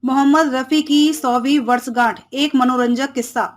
मोहम्मद रफी की 100वीं वर्षगांठ, एक मनोरंजक किस्सा।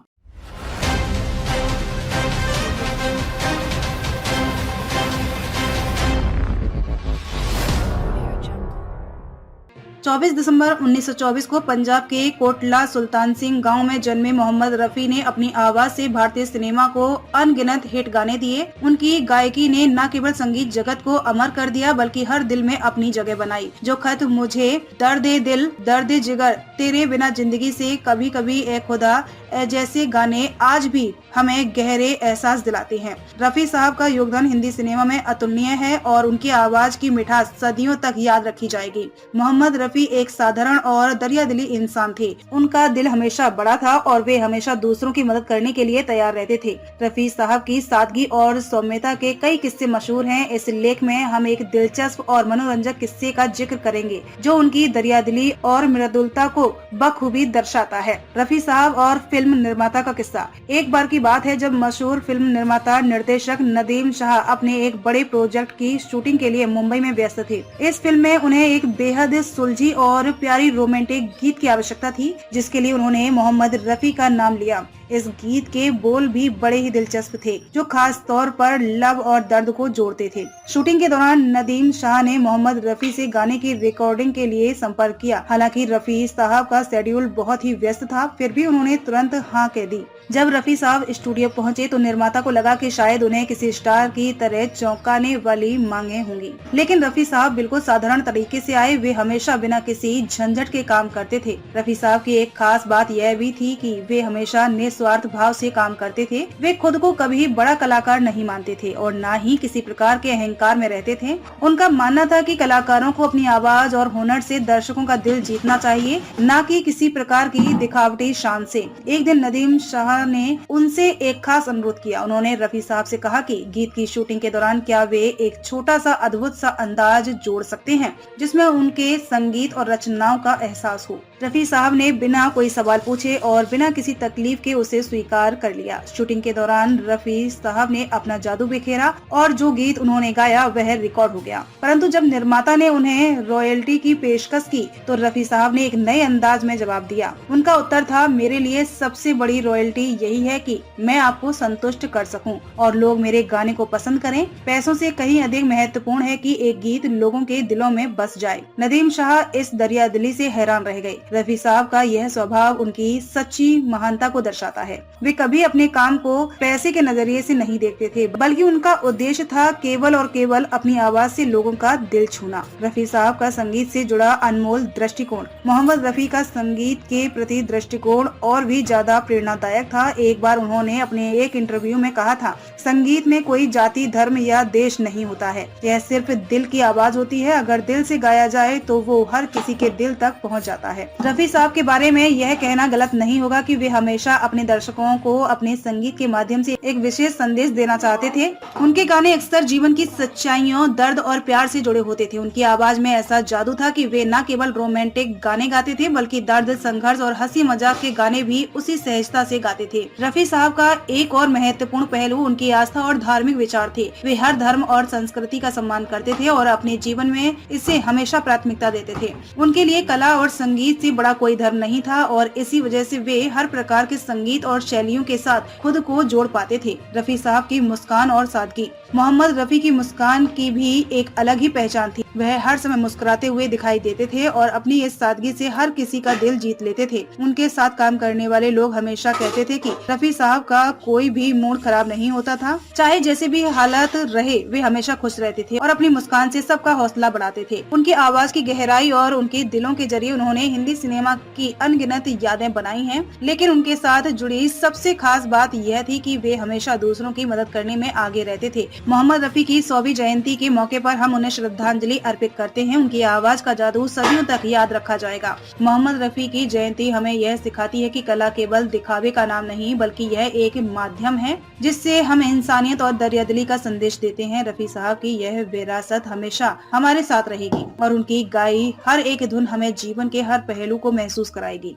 24 दिसंबर 1924 को पंजाब के कोटला सुल्तान सिंह गांव में जन्मे मोहम्मद रफी ने अपनी आवाज से भारतीय सिनेमा को अनगिनत हिट गाने दिए। उनकी गायकी ने न केवल संगीत जगत को अमर कर दिया बल्कि हर दिल में अपनी जगह बनाई। जो खत मुझे, दर्द दिल, दर्द जिगर, तेरे बिना जिंदगी से, कभी कभी ए खुदा जैसे गाने आज भी हमें गहरे एहसास दिलाते हैं। रफी साहब का योगदान हिंदी सिनेमा में अतुलनीय है और उनकी आवाज की मिठास सदियों तक याद रखी जाएगी। मोहम्मद रफी एक साधारण और दरियादिली इंसान थे। उनका दिल हमेशा बड़ा था और वे हमेशा दूसरों की मदद करने के लिए तैयार रहते थे। रफी साहब की सादगी और सौम्यता के कई किस्से मशहूर हैं। इस लेख में हम एक दिलचस्प और मनोरंजक किस्से का जिक्र करेंगे जो उनकी दरियादिली और मृदुलता को बखूबी दर्शाता है। रफी साहब और फिल्म निर्माता का किस्सा। एक बार की बात है जब मशहूर फिल्म निर्माता निर्देशक नदीम शाह अपने एक बड़े प्रोजेक्ट की शूटिंग के लिए मुंबई में व्यस्त थे। इस फिल्म में उन्हें एक बेहद सुलझी और प्यारी रोमांटिक गीत की आवश्यकता थी, जिसके लिए उन्होंने मोहम्मद रफी का नाम लिया। इस गीत के बोल भी बड़े ही दिलचस्प थे, जो खास तौर पर लव और दर्द को जोड़ते थे। शूटिंग के दौरान नदीम शाह ने मोहम्मद रफी से गाने की रिकॉर्डिंग के लिए संपर्क किया। हालांकि रफी साहब का शेड्यूल बहुत ही व्यस्त था, फिर भी उन्होंने तुरंत हाँ कह दी। जब रफी साहब स्टूडियो पहुंचे तो निर्माता को लगा कि शायद उन्हें किसी स्टार की तरह चौंकाने वाली मांगे होंगी, लेकिन रफी साहब बिल्कुल साधारण तरीके से आए। वे हमेशा बिना किसी झंझट के काम करते थे। रफी साहब की एक खास बात यह भी थी कि वे हमेशा निस्वार्थ भाव से काम करते थे। वे खुद को कभी बड़ा कलाकार नहीं मानते थे और न ही किसी प्रकार के अहंकार में रहते थे। उनका मानना था कि कलाकारों को अपनी आवाज और हुनर से दर्शकों का दिल जीतना चाहिए, न कि किसी प्रकार की दिखावटी शान से। एक दिन नदीम शाह ने उनसे एक खास अनुरोध किया। उन्होंने रफी साहब से कहा कि गीत की शूटिंग के दौरान क्या वे एक छोटा सा अद्भुत सा अंदाज जोड़ सकते हैं जिसमें उनके संगीत और रचनाओं का एहसास हो। रफी साहब ने बिना कोई सवाल पूछे और बिना किसी तकलीफ के उसे स्वीकार कर लिया। शूटिंग के दौरान रफी साहब ने अपना जादू बिखेरा और जो गीत उन्होंने गाया वह रिकॉर्ड हो गया। परंतु जब निर्माता ने उन्हें रॉयल्टी की पेशकश की तो रफी साहब ने एक नए अंदाज में जवाब दिया। उनका उत्तर था, मेरे लिए सबसे बड़ी रॉयल्टी यही है कि मैं आपको संतुष्ट कर सकूं और लोग मेरे गाने को पसंद करें। पैसों से कहीं अधिक महत्वपूर्ण है कि एक गीत लोगों के दिलों में बस जाए। नदीम शाह इस दरियादिली से हैरान रह गए। रफी साहब का यह स्वभाव उनकी सच्ची महानता को दर्शाता है। वे कभी अपने काम को पैसे के नजरिए से नहीं देखते थे, बल्कि उनका उद्देश्य था केवल और केवल अपनी आवाज से लोगों का दिल छूना। रफी साहब का संगीत से जुड़ा अनमोल दृष्टिकोण। मोहम्मद रफी का संगीत के प्रति दृष्टिकोण और भी ज्यादा प्रेरणादायक था। एक बार उन्होंने अपने एक इंटरव्यू में कहा था, संगीत में कोई जाति, धर्म या देश नहीं होता है, यह सिर्फ दिल की आवाज होती है। अगर दिल से गाया जाए तो वो हर किसी के दिल तक पहुंच जाता है। रफी साहब के बारे में यह कहना गलत नहीं होगा कि वे हमेशा अपने दर्शकों को अपने संगीत के माध्यम से एक विशेष संदेश देना चाहते थे। उनके गाने अक्सर जीवन की सच्चाइयों, दर्द और प्यार से जुड़े होते थे। उनकी आवाज में ऐसा जादू था कि वे न केवल रोमांटिक गाने गाते थे बल्कि दर्द, संघर्ष और हंसी मजाक के गाने भी उसी सहजता से गाते थे। रफी साहब का एक और महत्वपूर्ण पहलू उनकी आस्था और धार्मिक विचार थे। वे हर धर्म और संस्कृति का सम्मान करते थे और अपने जीवन में इसे हमेशा प्राथमिकता देते थे। उनके लिए कला और संगीत से बड़ा कोई धर्म नहीं था और इसी वजह से वे हर प्रकार के संगीत और शैलियों के साथ खुद को जोड़ पाते थे। रफी साहब की मुस्कान और सादगी। मोहम्मद रफी की मुस्कान की भी एक अलग ही पहचान थी। वह हर समय मुस्कुराते हुए दिखाई देते थे और अपनी इस सादगी से हर किसी का दिल जीत लेते थे। उनके साथ काम करने वाले लोग हमेशा कहते थे कि रफी साहब का कोई भी मूड खराब नहीं होता था। चाहे जैसे भी हालत रहे, वे हमेशा खुश रहते थे और अपनी मुस्कान से सबका हौसला बढ़ाते थे। उनकी आवाज की गहराई और उनके दिलों के जरिए उन्होंने हिंदी सिनेमा की अनगिनत यादें बनाई हैं, लेकिन उनके साथ जुड़ी सबसे खास बात यह थी कि वे हमेशा दूसरों की मदद करने में आगे रहते थे। मोहम्मद रफी की 100वीं जयंती के मौके पर हम उन्हें श्रद्धांजलि अर्पित करते हैं। उनकी आवाज का जादू सदियों तक याद रखा जाएगा। मोहम्मद रफी की जयंती हमें यह सिखाती है कि कला केवल दिखावे का नाम नहीं बल्कि यह एक माध्यम है जिससे हम इंसानियत और दरियादिली का संदेश देते हैं। रफी साहब की यह विरासत हमेशा हमारे साथ रहेगी और उनकी गाई हर एक धुन हमें जीवन के हर पहलू को महसूस कराएगी।